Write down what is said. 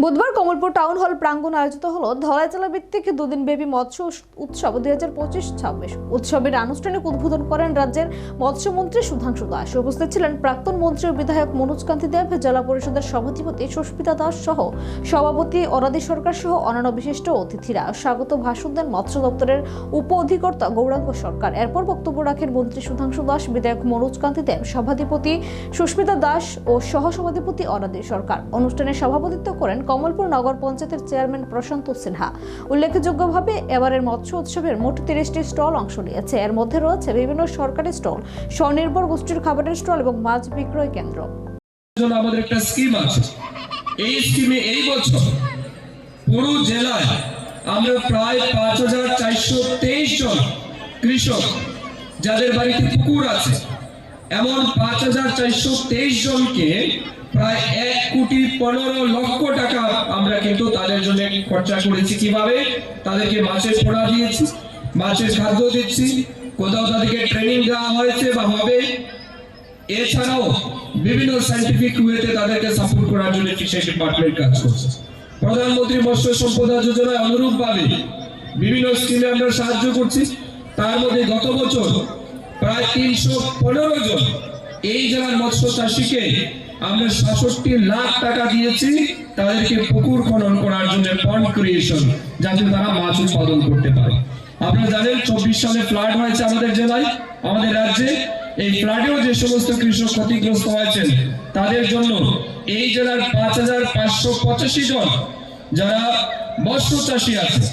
বুধবার Kamalpur town hall প্রাঙ্গণ আয়োজিত হলো ধলাই জেলা ভিত্তিক দুদিন ব্যাপী মৎস্য উৎসব 2025-26 উৎসবের আনুষ্ঠানিক উদ্বোধন করেন রাজ্যের মৎস্যমন্ত্রী সুধাংশু দাস। উপস্থিত ছিলেন প্রাক্তন মন্ত্রী ও বিধায়ক মনোজ কান্তি দেব, জেলা পরিষদের সভাধিপতি সুস্মিতা দাস সহ সভাপতি অনাদি সরকার সহ অন্যান্য বিশিষ্ট অতিথিরা। স্বাগত ভাষণ দেন মৎস্য দপ্তরের উপ অধিকর্তা গৌরাঙ্গ সরকার। এরপর বক্তব্য রাখেন মন্ত্রী সুধাংশু দাস, বিধায়ক মনোজ কান্তি দেব, সভাধিপতি সুস্মিতা দাস ও সহসভাধিপতি অনাদি সরকার। অনুষ্ঠানে সভাপতিত্ব করেন কমলপুর নগর পঞ্চায়েতের চেয়ারম্যান প্রশান্ত সিনহা। উল্লেখযোগ্যভাবে এবারের মৎস্য উৎসবের মোট 30টি স্টল অংশ নিয়েছে। এর মধ্যে রয়েছে বিভিন্ন সরকারি স্টল, স্বনির্ভর গোষ্ঠীর খাবারের স্টল এবং মাছ বিক্রয় কেন্দ্র। আমাদের একটা স্কিম আছে। এই স্কিমে এই বছর পুরো জেলায় আমরা প্রায় 5423 জন কৃষক যাদের বাড়িতে পুকুর আছে, এমন 5423 জনকে প্রায় 1,15,00,000 টাকা আমরা কিন্তু তাদের জন্য খরচা করেছি। কিভাবে? তাদেরকে মাছের পোড়া দিয়েছি, মাছের খাদ্য দিচ্ছি, কোথাও তাদেরকে ট্রেনিং দেওয়া হয়েছে বা হবে। এছাড়াও বিভিন্ন সায়েন্টিফিক ওয়েতে তাদেরকে সাপোর্ট করার জন্য ফিশারি ডিপার্টমেন্ট কাজ করছে। প্রধানমন্ত্রী মৎস্য সম্পদা যোজনায় অনুরূপভাবে বিভিন্ন স্কিমে আমরা সাহায্য করছি। তার মধ্যে গত বছর প্রায় 315 জন এই জেলার মৎস্য চাষীকে আমরা 66 লাখ টাকা দিয়েছি তাদেরকে পুকুর খনন করার জন্য, পন্ড ক্রিয়েশন, যাতে তারা মাছ উৎপাদন করতে পারে। আপনারা জানেন 24 সালে ফ্লাড হয়েছে আমাদের জেলায়, আমাদের রাজ্যে। এই ফ্লাডেও যে সমস্ত কৃষক ক্ষতিগ্রস্ত হয়েছেন তাদের জন্য এই জেলার 5585 জন যারা মৎস্য চাষী আছে